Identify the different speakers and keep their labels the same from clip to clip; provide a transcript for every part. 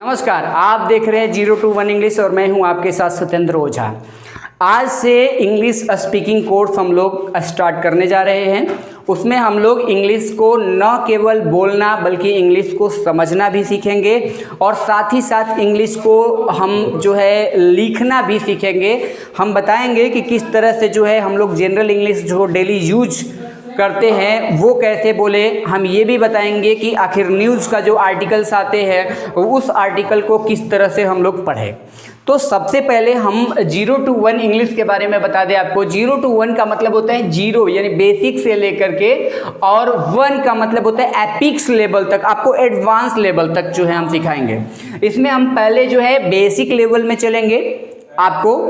Speaker 1: नमस्कार, आप देख रहे हैं 0 to 1 इंग्लिश और मैं हूं आपके साथ सत्येंद्र ओझा। आज से इंग्लिश स्पीकिंग कोर्स हम लोग स्टार्ट करने जा रहे हैं। उसमें हम लोग इंग्लिश को न केवल बोलना बल्कि इंग्लिश को समझना भी सीखेंगे और साथ ही साथ इंग्लिश को हम जो है लिखना भी सीखेंगे। हम बताएंगे कि किस तरह से जो है हम लोग जनरल इंग्लिश जो डेली यूज करते हैं वो कैसे बोले। हम ये भी बताएंगे कि आखिर न्यूज़ का जो आर्टिकल्स आते हैं उस आर्टिकल को किस तरह से हम लोग पढ़ें। तो सबसे पहले हम 0 to 1 इंग्लिश के बारे में बता दें आपको। 0 to 1 का मतलब होता है 0 यानी बेसिक से लेकर के, और 1 का मतलब होता है एपिक्स लेवल तक, आपको एडवांस लेवल तक जो है हम सिखाएंगे। इसमें हम पहले जो है बेसिक लेवल में चलेंगे आपको,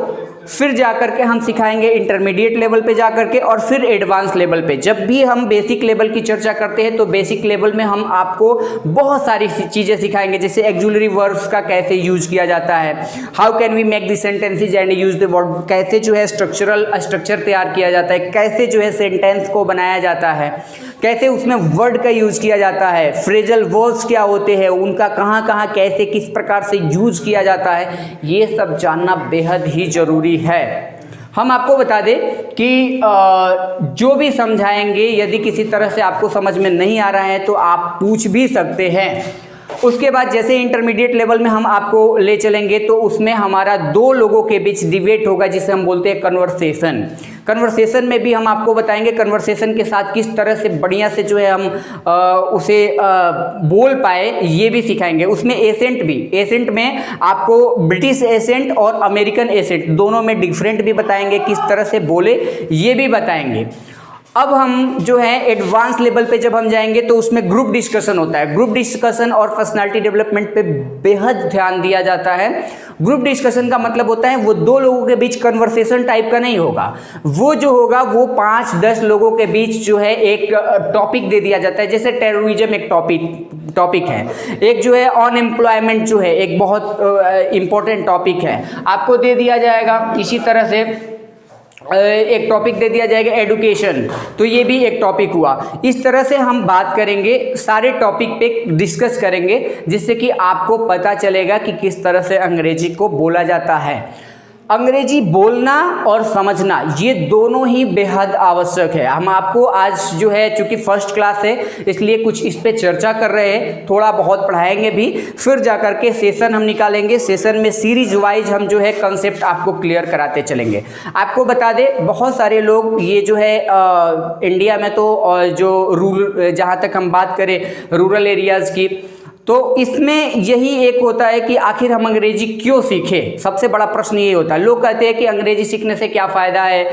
Speaker 1: फिर जाकर के हम सिखाएंगे इंटरमीडिएट लेवल पे जाकर के, और फिर एडवांस लेवल पे। जब भी हम बेसिक लेवल की चर्चा करते हैं तो बेसिक लेवल में हम आपको बहुत सारी चीज़ें सिखाएंगे, जैसे एक्सुलरी वर्ब्स का कैसे यूज किया जाता है, how can we make the sentences and use the word, कैसे जो है स्ट्रक्चर तैयार किया जाता है, कैसे जो है सेंटेंस को बनाया जाता है, कैसे उसमें वर्ड का यूज किया जाता है, फ्रेजल वर्ब्स क्या होते हैं, उनका कहाँ कहाँ कैसे किस प्रकार से यूज किया जाता है, ये सब जानना बेहद ही ज़रूरी है। हम आपको बता दें कि जो भी समझाएंगे यदि किसी तरह से आपको समझ में नहीं आ रहा है तो आप पूछ भी सकते हैं। उसके बाद जैसे इंटरमीडिएट लेवल में हम आपको ले चलेंगे तो उसमें हमारा दो लोगों के बीच डिबेट होगा, जिसे हम बोलते हैं कन्वर्सेशन। कन्वर्सेशन में भी हम आपको बताएंगे कन्वर्सेशन के साथ किस तरह से बढ़िया से जो है हम उसे बोल पाए, ये भी सिखाएंगे। उसमें एसेंट भी, एसेंट में आपको ब्रिटिश एसेंट और अमेरिकन एसेंट दोनों में डिफरेंट भी बताएंगे, किस तरह से बोले ये भी बताएंगे। अब हम जो है एडवांस लेवल पे जब हम जाएंगे तो उसमें ग्रुप डिस्कशन होता है। ग्रुप डिस्कशन और पर्सनालिटी डेवलपमेंट पे बेहद ध्यान दिया जाता है। ग्रुप डिस्कशन का मतलब होता है वो दो लोगों के बीच कन्वर्सेशन टाइप का नहीं होगा, वो जो होगा वो 5-10 लोगों के बीच जो है एक टॉपिक दे दिया जाता है। जैसे टेररिज्म एक टॉपिक है, एक जो है अनएम्प्लॉयमेंट जो है एक बहुत इंपॉर्टेंट टॉपिक है, आपको दे दिया जाएगा। इसी तरह से एक टॉपिक दे दिया जाएगा एडुकेशन, तो ये भी एक टॉपिक हुआ। इस तरह से हम बात करेंगे, सारे टॉपिक पे डिस्कस करेंगे, जिससे कि आपको पता चलेगा कि किस तरह से अंग्रेजी को बोला जाता है। अंग्रेजी बोलना और समझना ये दोनों ही बेहद आवश्यक है। हम आपको आज जो है, चूंकि फर्स्ट क्लास है इसलिए कुछ इस पे चर्चा कर रहे हैं, थोड़ा बहुत पढ़ाएंगे भी, फिर जाकर के सेशन हम निकालेंगे। सेशन में सीरीज वाइज हम जो है कंसेप्ट आपको क्लियर कराते चलेंगे। आपको बता दें बहुत सारे लोग ये जो है इंडिया में तो जो रूरल, जहाँ तक हम बात करें रूरल एरियाज़ की, तो इसमें यही एक होता है कि आखिर हम अंग्रेजी क्यों सीखें। सबसे बड़ा प्रश्न ये होता है। लोग कहते हैं कि अंग्रेजी सीखने से क्या फ़ायदा है,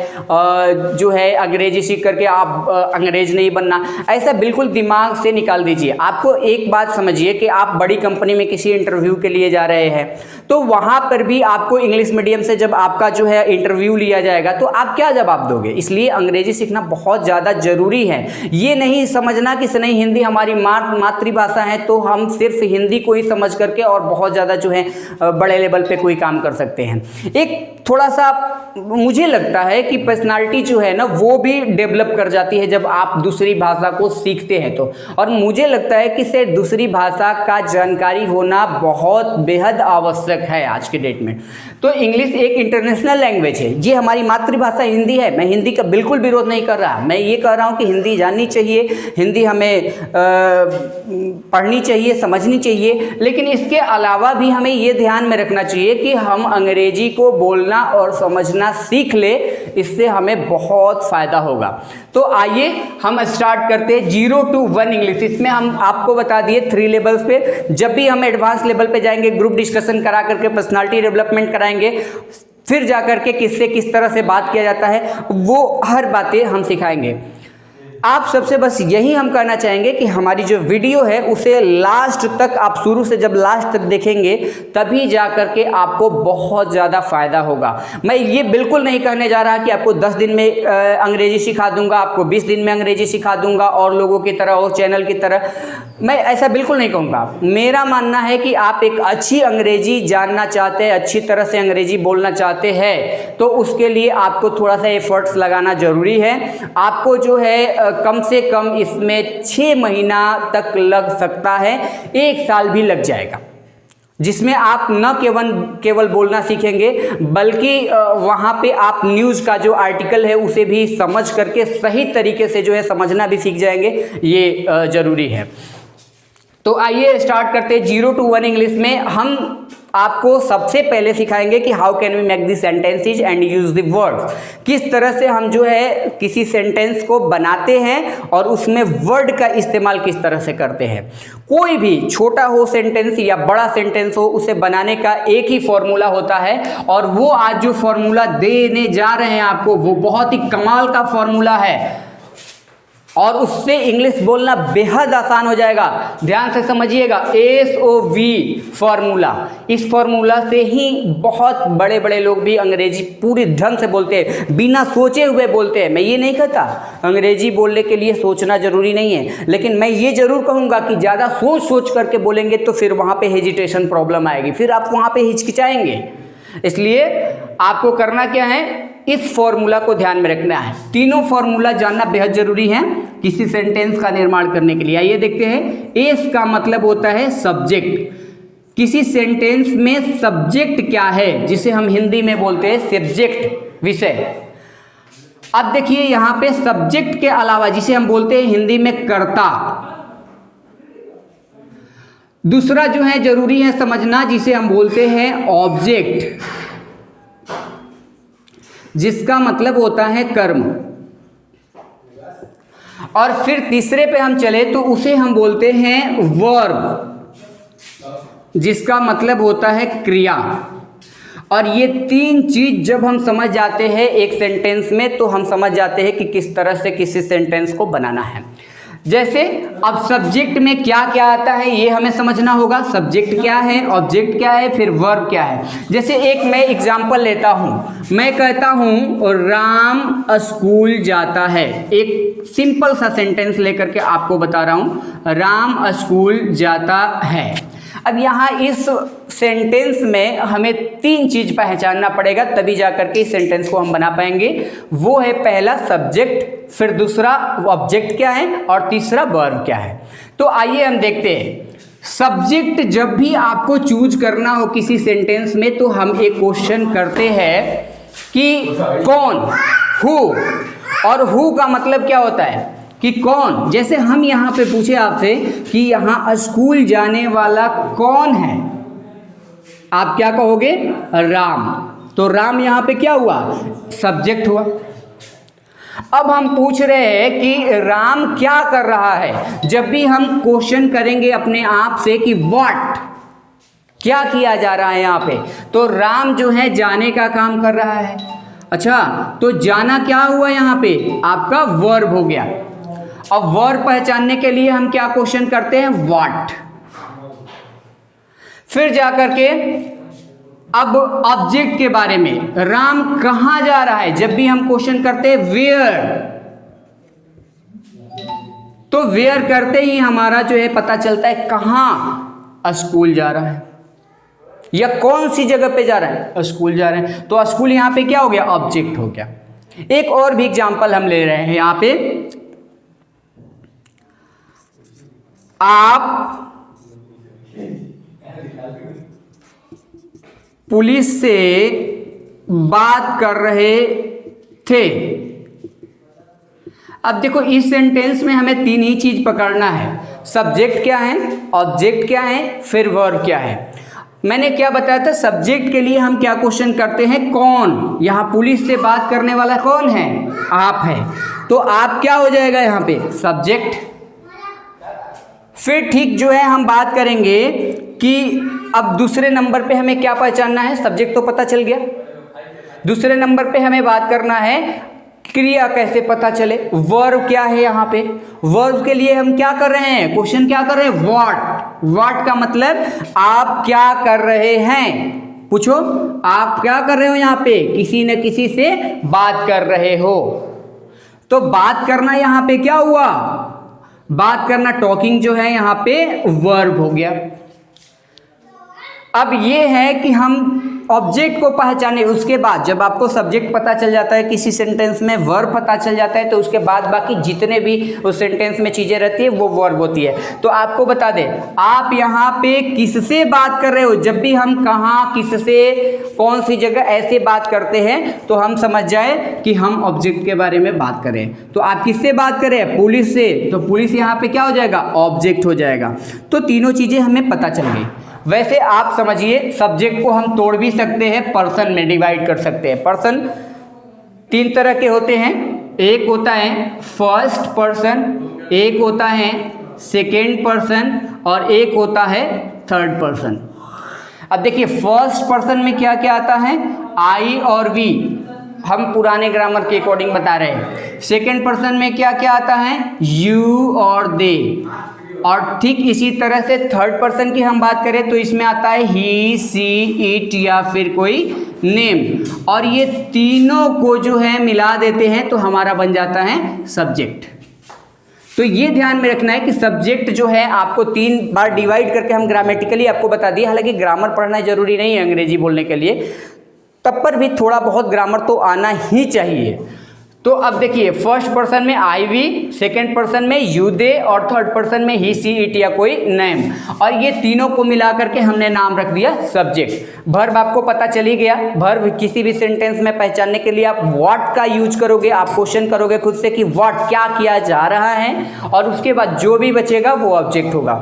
Speaker 1: जो है अंग्रेजी सीख करके आप अंग्रेज नहीं बनना। ऐसा बिल्कुल दिमाग से निकाल दीजिए। आपको एक बात समझिए कि आप बड़ी कंपनी में किसी इंटरव्यू के लिए जा रहे हैं तो वहाँ पर भी आपको इंग्लिश मीडियम से जब आपका जो है इंटरव्यू लिया जाएगा तो आप क्या जवाब दोगे। इसलिए अंग्रेजी सीखना बहुत ज़्यादा ज़रूरी है। ये नहीं समझना कि नहीं हिंदी हमारी मातृभाषा है तो हम सिर्फ हिंदी को ही समझ करके और बहुत ज़्यादा जो है बड़े लेवल पे कोई काम कर सकते हैं। एक थोड़ा सा मुझे लगता है कि पर्सनालिटी जो है ना वो भी डेवलप कर जाती है जब आप दूसरी भाषा को सीखते हैं तो। और मुझे लगता है कि से दूसरी भाषा का जानकारी होना बहुत बेहद आवश्यक है आज के डेट में। तो इंग्लिश एक इंटरनेशनल लैंग्वेज है, ये हमारी मातृभाषा हिंदी है। मैं हिंदी का बिल्कुल विरोध नहीं कर रहा, मैं ये कह रहा हूँ कि हिंदी जाननी चाहिए, हिंदी हमें पढ़नी चाहिए, समझनी चाहिए, लेकिन इसके अलावा भी हमें ये ध्यान में रखना चाहिए कि हम अंग्रेजी को बोलना और समझना सीख ले, इससे हमें बहुत फ़ायदा होगा। तो आइए हम स्टार्ट करते हैं 0 to 1 इंग्लिश। इसमें हम आपको बता दिए 3 लेवल्स पे। जब भी हम एडवांस लेवल पे जाएंगे ग्रुप डिस्कशन करा करके पर्सनालिटी डेवलपमेंट कराएंगे, फिर जाकर के किससे किस तरह से बात किया जाता है वो हर बातें हम सिखाएंगे। आप सबसे बस यही हम कहना चाहेंगे कि हमारी जो वीडियो है उसे लास्ट तक, आप शुरू से जब लास्ट तक देखेंगे तभी जा कर के आपको बहुत ज़्यादा फ़ायदा होगा। मैं ये बिल्कुल नहीं कहने जा रहा कि आपको 10 दिन में अंग्रेजी सिखा दूंगा, आपको 20 दिन में अंग्रेजी सिखा दूंगा और लोगों की तरह और चैनल की तरह, मैं ऐसा बिल्कुल नहीं कहूँगा। मेरा मानना है कि आप एक अच्छी अंग्रेजी जानना चाहते हैं, अच्छी तरह से अंग्रेजी बोलना चाहते हैं तो उसके लिए आपको थोड़ा सा एफर्ट्स लगाना ज़रूरी है। आपको जो है कम से कम इसमें 6 महीना तक लग सकता है, 1 साल भी लग जाएगा। जिसमें आप न केवल बोलना सीखेंगे बल्कि वहाँ पे आप न्यूज़ का जो आर्टिकल है उसे भी समझ करके सही तरीके से जो है समझना भी सीख जाएंगे, ये ज़रूरी है। तो आइए स्टार्ट करते हैं 0 to 1 इंग्लिश में। हम आपको सबसे पहले सिखाएंगे कि how can we make the sentences and use the words, किस तरह से हम जो है किसी सेंटेंस को बनाते हैं और उसमें वर्ड का इस्तेमाल किस तरह से करते हैं। कोई भी छोटा हो सेंटेंस या बड़ा सेंटेंस हो, उसे बनाने का एक ही फॉर्मूला होता है और वो आज जो फॉर्मूला देने जा रहे हैं आपको वो बहुत ही कमाल का फॉर्मूला है और उससे इंग्लिश बोलना बेहद आसान हो जाएगा। ध्यान से समझिएगा, SOV फॉर्मूला। इस फॉर्मूला से ही बहुत बड़े बड़े लोग भी अंग्रेजी पूरी ढंग से बोलते हैं, बिना सोचे हुए बोलते हैं। मैं ये नहीं कहता अंग्रेजी बोलने के लिए सोचना जरूरी नहीं है, लेकिन मैं ये जरूर कहूँगा कि ज़्यादा सोच करके बोलेंगे तो फिर वहाँ पे हेजिटेशन प्रॉब्लम आएगी, फिर आप वहाँ पे हिचकिचाएंगे। इसलिए आपको करना क्या है, इस फॉर्मूला को ध्यान में रखना है। तीनों फॉर्मूला जानना बेहद जरूरी है किसी सेंटेंस का निर्माण करने के लिए। आइए देखते हैं। एस का मतलब होता है सब्जेक्ट। किसी सेंटेंस में सब्जेक्ट क्या है, जिसे हम हिंदी में बोलते हैं सब्जेक्ट, विषय। अब देखिए यहां पे सब्जेक्ट के अलावा जिसे हम बोलते हैं हिंदी में कर्ता, दूसरा जो है जरूरी है समझना, जिसे हम बोलते हैं ऑब्जेक्ट, जिसका मतलब होता है कर्म। और फिर तीसरे पे हम चले तो उसे हम बोलते हैं वर्ब, जिसका मतलब होता है क्रिया। और ये तीन चीज जब हम समझ जाते हैं एक सेंटेंस में तो हम समझ जाते हैं कि किस तरह से किसी सेंटेंस को बनाना है। जैसे अब सब्जेक्ट में क्या क्या आता है ये हमें समझना होगा। सब्जेक्ट क्या है, ऑब्जेक्ट क्या है, फिर वर्ब क्या है। जैसे एक मैं एग्जांपल लेता हूँ, मैं कहता हूँ राम स्कूल जाता है। एक सिंपल सा सेंटेंस लेकर के आपको बता रहा हूँ, राम स्कूल जाता है। अब यहाँ इस सेंटेंस में हमें तीन चीज पहचानना पड़ेगा, तभी जाकर के इस सेंटेंस को हम बना पाएंगे। वो है पहला सब्जेक्ट, फिर दूसरा ऑब्जेक्ट क्या है और तीसरा वर्ब क्या है। तो आइए हम देखते हैं। सब्जेक्ट जब भी आपको चूज करना हो किसी सेंटेंस में तो हम एक क्वेश्चन करते हैं कि कौन, हु। और हु का मतलब क्या होता है कि कौन। जैसे हम यहाँ पे पूछे आपसे कि यहाँ स्कूल जाने वाला कौन है, आप क्या कहोगे, राम। तो राम यहाँ पे क्या हुआ, सब्जेक्ट हुआ। अब हम पूछ रहे हैं कि राम क्या कर रहा है। जब भी हम क्वेश्चन करेंगे अपने आप से कि व्हाट, क्या किया जा रहा है यहाँ पे, तो राम जो है जाने का काम कर रहा है। अच्छा, तो जाना क्या हुआ यहाँ पे, आपका वर्ब हो गया। अब वर्ब पहचानने के लिए हम क्या क्वेश्चन करते हैं, व्हाट। फिर जाकर के अब ऑब्जेक्ट के बारे में, राम कहां जा रहा है। जब भी हम क्वेश्चन करते हैं वेयर, तो वेयर करते ही हमारा जो है पता चलता है कहां स्कूल जा रहा है या कौन सी जगह पे जा रहा है, स्कूल जा रहे हैं। तो स्कूल यहां पे क्या हो गया, ऑब्जेक्ट हो गया। एक और भी एग्जांपल हम ले रहे हैं यहां पे। आप पुलिस से बात कर रहे थे। अब देखो इस सेंटेंस में हमें तीन ही चीज पकड़ना है, सब्जेक्ट क्या है, ऑब्जेक्ट क्या है, फिर वर्ब क्या है। मैंने क्या बताया था, सब्जेक्ट के लिए हम क्या क्वेश्चन करते हैं, कौन। यहां पुलिस से बात करने वाला कौन है, आप है। तो आप क्या हो जाएगा यहाँ पे, सब्जेक्ट। फिर ठीक जो है हम बात करेंगे कि अब दूसरे नंबर पे हमें क्या पहचानना है, सब्जेक्ट तो पता चल गया। दूसरे नंबर पे हमें बात करना है क्रिया कैसे पता चले, वर्ब क्या है यहाँ पे। वर्ब के लिए हम क्या कर रहे हैं, क्वेश्चन क्या कर रहे हैं, व्हाट। व्हाट का मतलब आप क्या कर रहे हैं, पूछो आप क्या कर रहे हो यहाँ पे, किसी न किसी से बात कर रहे हो। तो बात करना यहाँ पे क्या हुआ, बात करना, टॉकिंग जो है यहाँ पे वर्ब हो गया। अब ये है कि हम ऑब्जेक्ट को पहचाने उसके बाद जब आपको सब्जेक्ट पता चल जाता है किसी सेंटेंस में, वर्ब पता चल जाता है, तो उसके बाद बाकी जितने भी उस सेंटेंस में चीज़ें रहती है वो वर्ब होती है। तो आपको बता दें, आप यहाँ पे किससे बात कर रहे हो, जब भी हम कहाँ, किससे, कौन सी जगह ऐसे बात करते हैं तो हम समझ जाए कि हम ऑब्जेक्ट के बारे में बात करें। तो आप किससे बात करें, पुलिस से, तो पुलिस यहाँ पे क्या हो जाएगा, ऑब्जेक्ट हो जाएगा। तो तीनों चीज़ें हमें पता चल गई। वैसे आप समझिए सब्जेक्ट को हम तोड़ भी सकते हैं, पर्सन में डिवाइड कर सकते हैं। पर्सन 3 तरह के होते हैं, एक होता है फर्स्ट पर्सन, एक होता है सेकेंड पर्सन और एक होता है थर्ड पर्सन। अब देखिए फर्स्ट पर्सन में क्या क्या आता है, आई और वी, हम पुराने ग्रामर के अकॉर्डिंग बता रहे हैं। सेकेंड पर्सन में क्या क्या आता है, यू और दे। और ठीक इसी तरह से थर्ड पर्सन की हम बात करें तो इसमें आता है ही, सी, इट या फिर कोई नेम। और ये तीनों को जो है मिला देते हैं तो हमारा बन जाता है सब्जेक्ट। तो ये ध्यान में रखना है कि सब्जेक्ट जो है आपको 3 बार डिवाइड करके हम ग्रामेटिकली आपको बता दिए। हालांकि ग्रामर पढ़ना जरूरी नहीं है अंग्रेजी बोलने के लिए, तब पर भी थोड़ा बहुत ग्रामर तो आना ही चाहिए। तो अब देखिए फर्स्ट पर्सन में आई वी, सेकेंड पर्सन में यू दे और थर्ड पर्सन में ही, सी, इट या कोई नेम। और ये तीनों को मिला करके हमने नाम रख दिया सब्जेक्ट। वर्ब आपको पता चल ही गया। वर्ब किसी भी सेंटेंस में पहचानने के लिए आप व्हाट का यूज करोगे, आप क्वेश्चन करोगे खुद से कि व्हाट क्या किया जा रहा है, और उसके बाद जो भी बचेगा वो ऑब्जेक्ट होगा।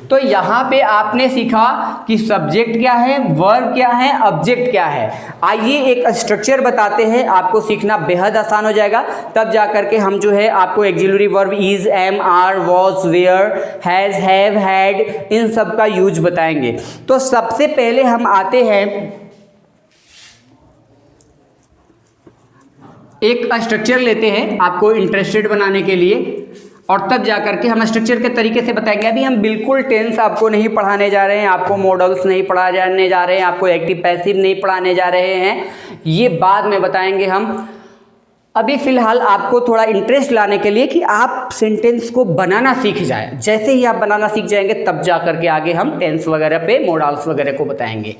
Speaker 1: तो यहाँ पे आपने सीखा कि सब्जेक्ट क्या है, वर्ब क्या है, ऑब्जेक्ट क्या है। आइए एक स्ट्रक्चर बताते हैं, आपको सीखना बेहद आसान हो जाएगा। तब जा करके हम जो है आपको auxiliary verb is, am, are, was, were, has, have, had, इन सब का यूज बताएंगे। तो सबसे पहले हम आते हैं एक स्ट्रक्चर लेते हैं आपको इंटरेस्टेड बनाने के लिए, और तब जाकर के हम स्ट्रक्चर के तरीके से बताएंगे। अभी हम बिल्कुल टेंस आपको नहीं पढ़ाने जा रहे हैं, आपको मॉडल्स नहीं पढ़ाने जा रहे हैं, आपको एक्टिव पैसिव नहीं पढ़ाने जा रहे हैं, ये बाद में बताएंगे हम। अभी फ़िलहाल आपको थोड़ा इंटरेस्ट लाने के लिए कि आप सेंटेंस को बनाना सीख जाए। जैसे ही आप बनाना सीख जाएंगे तब जा करके आगे हम टेंस वगैरह पे मॉडल्स वगैरह को बताएंगे।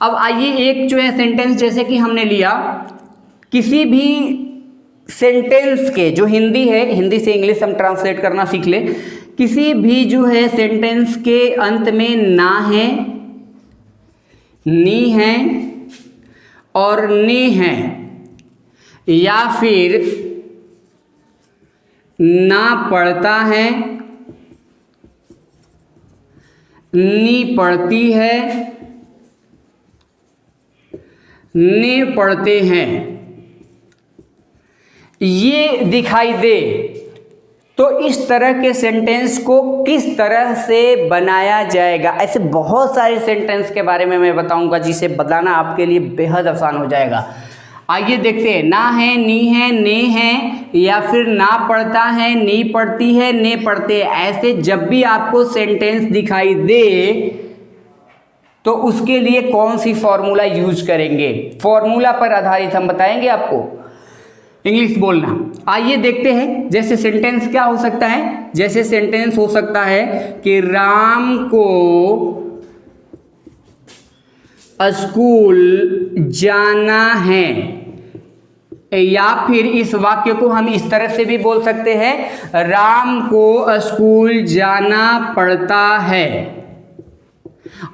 Speaker 1: अब आइए एक जो है सेंटेंस जैसे कि हमने लिया, किसी भी सेंटेंस के, जो हिंदी है, हिंदी से इंग्लिश हम ट्रांसलेट करना सीख ले, किसी भी जो है सेंटेंस के अंत में ना है, नी है और ने है, या फिर ना पढ़ता है, नी पढ़ती है, ने पढ़ते हैं, ये दिखाई दे, तो इस तरह के सेंटेंस को किस तरह से बनाया जाएगा। ऐसे बहुत सारे सेंटेंस के बारे में मैं बताऊंगा जिसे बताना आपके लिए बेहद आसान हो जाएगा। आइए देखते हैं, ना है, नी है, ने है, या फिर ना पढ़ता है, नी पढ़ती है, ने पढ़ते हैं। ऐसे जब भी आपको सेंटेंस दिखाई दे तो उसके लिए कौन सी फॉर्मूला यूज करेंगे, फॉर्मूला पर आधारित हम बताएंगे आपको इंग्लिश बोलना। आइए देखते हैं, जैसे सेंटेंस क्या हो सकता है, जैसे सेंटेंस हो सकता है कि राम को स्कूल जाना है, या फिर इस वाक्य को हम इस तरह से भी बोल सकते हैं, राम को स्कूल जाना पड़ता है।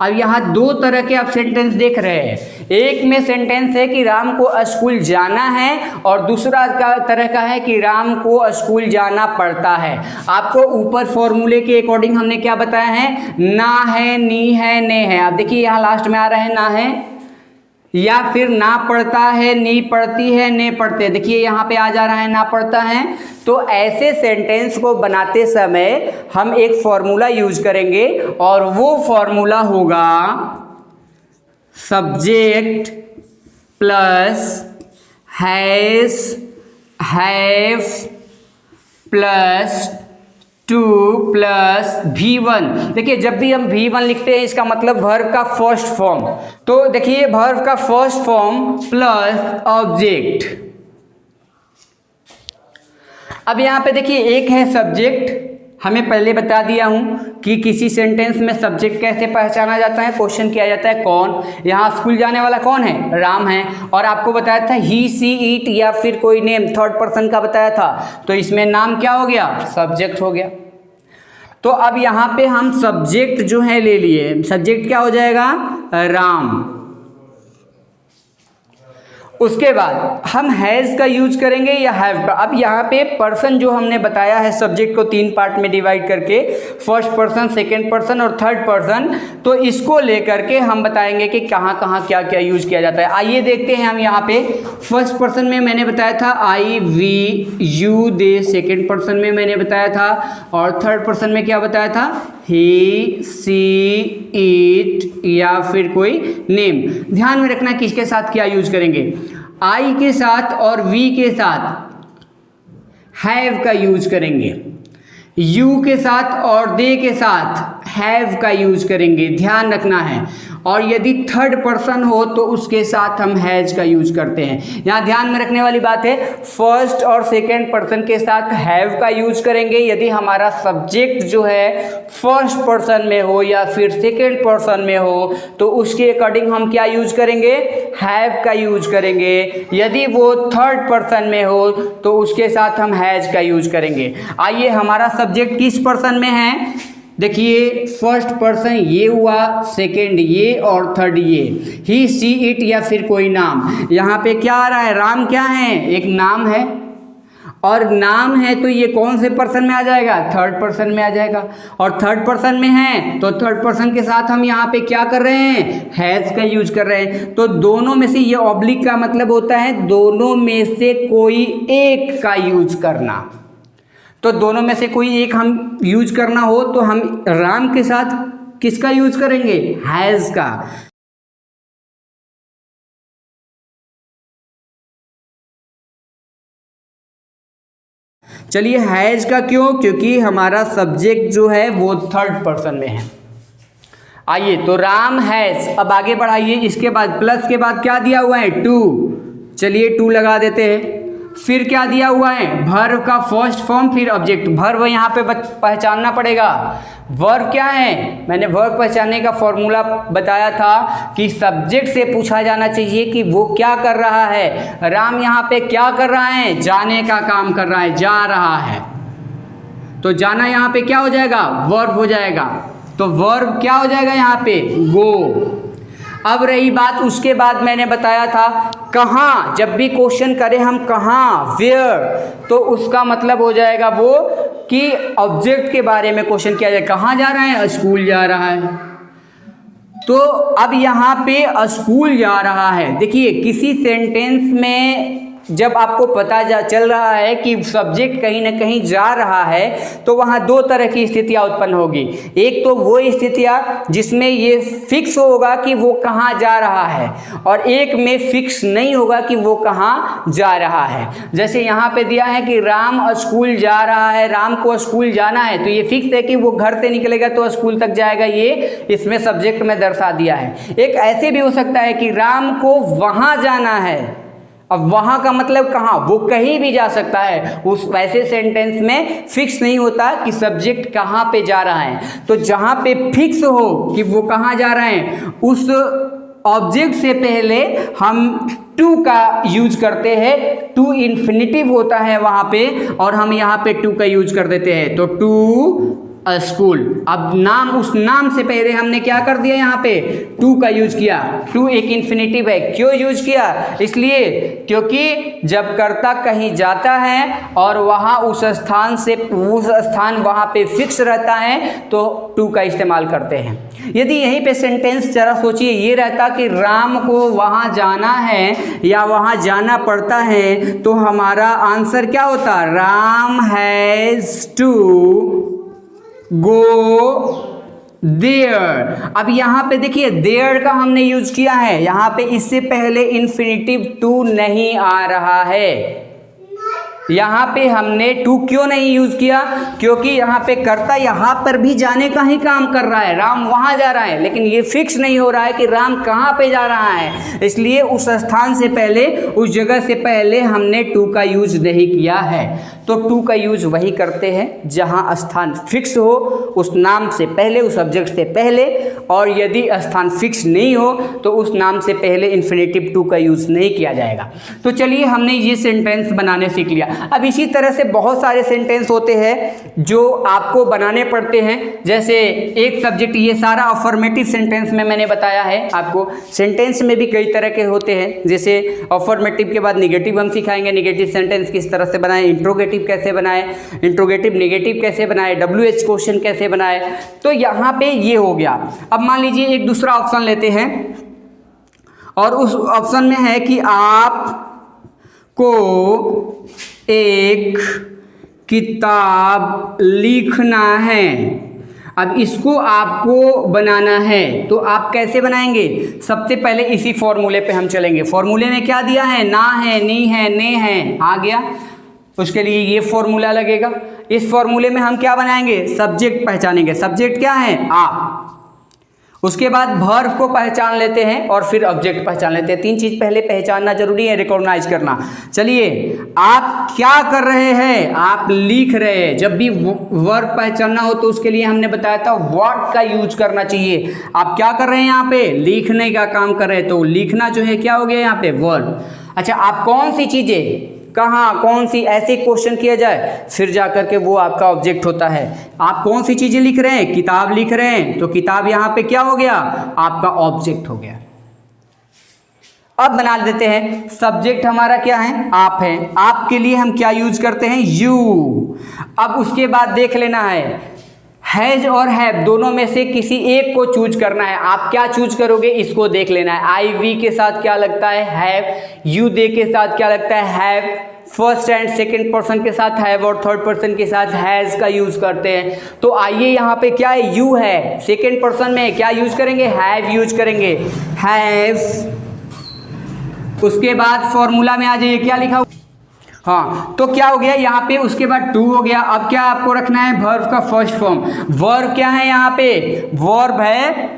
Speaker 1: अब यहाँ 2 तरह के आप सेंटेंस देख रहे हैं। एक में सेंटेंस है कि राम को स्कूल जाना है, और दूसरा तरह का है कि राम को स्कूल जाना पड़ता है। आपको ऊपर फॉर्मूले के अकॉर्डिंग हमने क्या बताया है, ना है, नी है, ने है। अब देखिए यहाँ लास्ट में आ रहा है ना है, या फिर ना पढ़ता है, नी पढ़ती है, ने पढ़ते। देखिए यहाँ पे आ जा रहा है ना पढ़ता है। तो ऐसे सेंटेंस को बनाते समय हम एक फॉर्मूला यूज करेंगे, और वो फॉर्मूला होगा subject plus has, have plus two plus V1। देखिए जब भी हम V1 लिखते हैं इसका मतलब वर्ब का फर्स्ट फॉर्म। तो देखिए वर्ब का फर्स्ट फॉर्म प्लस ऑब्जेक्ट। अब यहाँ पे देखिए एक है सब्जेक्ट हमें पहले बता दिया हूँ कि किसी सेंटेंस में सब्जेक्ट कैसे पहचाना जाता है, क्वेश्चन किया जाता है कौन, यहाँ स्कूल जाने वाला कौन है, राम है, और आपको बताया था ही सी इट या फिर कोई नेम थर्ड पर्सन का बताया था, तो इसमें नाम क्या हो गया, सब्जेक्ट हो गया। तो अब यहाँ पे हम सब्जेक्ट जो है ले लिए, सब्जेक्ट क्या हो जाएगा, राम। उसके बाद हम हैज़ का यूज करेंगे या हैव का। अब यहाँ पे पर्सन जो हमने बताया है सब्जेक्ट को 3 पार्ट में डिवाइड करके, फर्स्ट पर्सन, सेकंड पर्सन और थर्ड पर्सन, तो इसको लेकर के हम बताएंगे कि कहाँ कहाँ क्या क्या यूज किया जाता है। आइए देखते हैं हम यहाँ पे। फर्स्ट पर्सन में मैंने बताया था I, we, you, they, second person में मैंने बताया था, और थर्ड पर्सन में क्या बताया था, ही, सी, इट या फिर कोई नेम। ध्यान में रखना किसके साथ क्या यूज करेंगे, आई के साथ और वी के साथ हैव का यूज करेंगे, यू के साथ और दे के साथ हैव का यूज करेंगे, ध्यान रखना है। और यदि थर्ड पर्सन हो तो उसके साथ हम हैज का यूज करते हैं। यहाँ ध्यान में रखने वाली बात है, फर्स्ट और सेकेंड पर्सन के साथ हैव का यूज करेंगे यदि हमारा सब्जेक्ट जो है फर्स्ट पर्सन में हो या फिर सेकेंड पर्सन में हो, तो उसके अकॉर्डिंग हम क्या यूज करेंगे, हैव का यूज करेंगे। यदि वो थर्ड पर्सन में हो तो उसके साथ हम हैज का यूज करेंगे। आइए, हमारा सब्जेक्ट किस पर्सन में है, देखिए फर्स्ट पर्सन ये हुआ, सेकेंड ये और थर्ड ये, ही, सी, इट या फिर कोई नाम। यहाँ पे क्या आ रहा है, राम क्या है, एक नाम है, और नाम है तो ये कौन से पर्सन में आ जाएगा, थर्ड पर्सन में आ जाएगा। और थर्ड पर्सन में है तो थर्ड पर्सन के साथ हम यहाँ पे क्या कर रहे हैं, हैज का यूज कर रहे हैं। तो दोनों में से, ये ऑब्लिक का मतलब होता है दोनों में से कोई एक का यूज करना। तो दोनों में से कोई एक हम यूज करना हो तो हम राम के साथ किसका यूज करेंगे, हैज का। चलिए हैज का क्यों, क्योंकि हमारा सब्जेक्ट जो है वो थर्ड पर्सन में है। आइए, तो राम हैज। अब आगे बढ़ाइए, इसके बाद प्लस के बाद क्या दिया हुआ है, टू। चलिए टू लगा देते हैं। फिर क्या दिया हुआ है, वर्ब का फर्स्ट फॉर्म फिर ऑब्जेक्ट। वर्ब यहाँ पे पहचानना पड़ेगा। वर्ब क्या है, मैंने वर्ब पहचानने का फॉर्मूला बताया था कि सब्जेक्ट से पूछा जाना चाहिए कि वो क्या कर रहा है। राम यहाँ पे क्या कर रहा है, जाने का काम कर रहा है, जा रहा है। तो जाना यहाँ पे क्या हो जाएगा, वर्ब हो जाएगा। तो वर्ब क्या हो जाएगा यहाँ पे, गो। अब रही बात, उसके बाद मैंने बताया था कहाँ, जब भी क्वेश्चन करें हम कहाँ, वेयर, तो उसका मतलब हो जाएगा वो कि ऑब्जेक्ट के बारे में क्वेश्चन किया जाए। कहाँ जा रहा है, स्कूल जा रहा है। तो अब यहाँ पे स्कूल जा रहा है। देखिए, किसी सेंटेंस में जब आपको पता चल रहा है कि सब्जेक्ट कहीं ना कहीं जा रहा है, तो वहाँ दो तरह की स्थितियाँ उत्पन्न होगी। एक तो वो स्थितियाँ जिसमें ये फिक्स होगा कि वो कहाँ जा रहा है, और एक में फिक्स नहीं होगा कि वो कहाँ जा रहा है। जैसे यहाँ पे दिया है कि राम स्कूल जा रहा है, राम को स्कूल जाना है, तो ये फिक्स है कि वो घर से निकलेगा तो स्कूल तक जाएगा, ये इसमें सब्जेक्ट में दर्शा दिया है। एक ऐसे भी हो सकता है कि राम को वहाँ जाना है। अब वहाँ का मतलब कहाँ, वो कहीं भी जा सकता है। उस वैसे सेंटेंस में फिक्स नहीं होता कि सब्जेक्ट कहाँ पे जा रहा है। तो जहाँ पे फिक्स हो कि वो कहाँ जा रहे हैं, उस ऑब्जेक्ट से पहले हम टू का यूज करते हैं। टू इन्फिनिटिव होता है वहाँ पे, और हम यहाँ पे टू का यूज कर देते हैं। तो टू स्कूल। अब नाम, उस नाम से पहले हमने क्या कर दिया, यहाँ पे टू का यूज किया। टू एक इन्फिनिटिव है। क्यों यूज किया, इसलिए क्योंकि जब कर्ता कहीं जाता है और वहाँ उस स्थान वहाँ पे फिक्स रहता है तो टू का इस्तेमाल करते हैं। यदि यहीं पे सेंटेंस जरा सोचिए, ये रहता कि राम को वहाँ जाना है या वहाँ जाना पड़ता है, तो हमारा आंसर क्या होता, Ram has to go there. अब यहाँ पे देखिए, देयर का हमने यूज किया है। यहाँ पे इससे पहले इन्फिनिटिव टू नहीं आ रहा है। यहाँ पे हमने टू क्यों नहीं यूज किया? क्योंकि यहाँ पे कर्ता यहाँ पर भी जाने का ही काम कर रहा है, राम वहाँ जा रहा है, लेकिन ये फिक्स नहीं हो रहा है कि राम कहाँ पे जा रहा है, इसलिए उस स्थान से पहले, उस जगह से पहले हमने टू का यूज नहीं किया है। तो टू का यूज वही करते हैं जहाँ स्थान फिक्स हो, उस नाम से पहले, उस सब्जेक्ट से पहले, और यदि स्थान फिक्स नहीं हो तो उस नाम से पहले इन्फिनेटिव टू का यूज नहीं किया जाएगा। तो चलिए हमने ये सेंटेंस बनाने सीख लिया। अब इसी तरह से बहुत सारे सेंटेंस होते हैं जो आपको बनाने पड़ते हैं। जैसे एक सब्जेक्ट, ये सारा अफर्मेटिव सेंटेंस में मैंने बताया है आपको। सेंटेंस में भी कई तरह के होते हैं, जैसे अफर्मेटिव के बाद निगेटिव हम सिखाएंगे, निगेटिव सेंटेंस किस तरह से बनाएं, इंट्रोगेटिव कैसे बनाएं, इंट्रोगेटिव नेगेटिव कैसे बनाएं, WH क्वेश्चन कैसे बनाएं। तो यहाँ पे ये हो गया। अब मान लीजिए एक दूसरा ऑप्शन लेते हैं, और उस ऑप्शन में है कि आपको एक किताब लिखना है। अब इसको आपको बनाना है, तो आप कैसे बनाएंगे? सबसे पहले इसी फॉर्मूले पे हम चलेंगे। फॉर्मूले में क्या दिया है? ना है, नी है, ने है, आ गया। उसके लिए ये फॉर्मूला लगेगा। इस फॉर्मूले में हम क्या बनाएंगे? सब्जेक्ट पहचानेंगे। सब्जेक्ट क्या है? आप। उसके बाद वर्ब को पहचान लेते हैं और फिर ऑब्जेक्ट पहचान लेते हैं। तीन चीज पहले पहचानना जरूरी है, रिकॉग्नाइज करना। चलिए, आप क्या कर रहे हैं? आप लिख रहे हैं। जब भी वर्ब पहचानना हो तो उसके लिए हमने बताया था व्हाट का यूज करना चाहिए। आप क्या कर रहे हैं? यहाँ पे लिखने का काम कर रहे हैं, तो लिखना जो है क्या हो गया यहाँ पे? वर्ब। अच्छा, आप कौन सी चीजें, कहाँ, कौन सी, ऐसे क्वेश्चन किया जाए, फिर जाकर के वो आपका ऑब्जेक्ट होता है। आप कौन सी चीजें लिख रहे हैं? किताब लिख रहे हैं, तो किताब यहाँ पे क्या हो गया? आपका ऑब्जेक्ट हो गया। अब बना देते हैं, सब्जेक्ट हमारा क्या है? आप है। आप के लिए हम क्या यूज करते हैं? यू। अब उसके बाद देख लेना है, हैज और हैव दोनों में से किसी एक को चूज करना है। आप क्या चूज करोगे? इसको देख लेना है। आई वी के साथ क्या लगता है? हैव। यू दे के साथ क्या लगता है? Have. First and second person के साथ हैव और थर्ड पर्सन के साथ हैज का यूज करते हैं। तो आइए, यहाँ पे क्या है? यू है। सेकंड पर्सन में क्या यूज करेंगे? हैव यूज करेंगे, हैव। उसके बाद फॉर्मूला में आ जाइए, क्या लिखा हुआ? हाँ, तो क्या हो गया यहाँ पे? उसके बाद टू हो गया। अब क्या आपको रखना है? वर्ब का फर्स्ट फॉर्म। वर्ब क्या है यहाँ पे? वर्ब है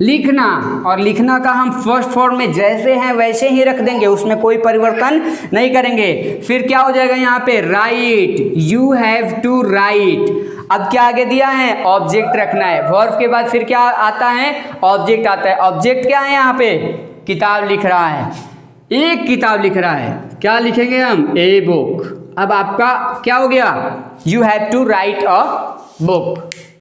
Speaker 1: लिखना, और लिखना का हम फर्स्ट फॉर्म में जैसे हैं वैसे ही रख देंगे, उसमें कोई परिवर्तन नहीं करेंगे। फिर क्या हो जाएगा यहाँ पे? Right. You have to write. अब क्या आगे दिया है? ऑब्जेक्ट रखना है। वर्ब के बाद फिर क्या आता है? ऑब्जेक्ट आता है। ऑब्जेक्ट क्या है यहाँ पे? किताब लिख रहा है, एक किताब लिख रहा है। क्या लिखेंगे हम? A book. अब आपका क्या हो गया? You have to write a book.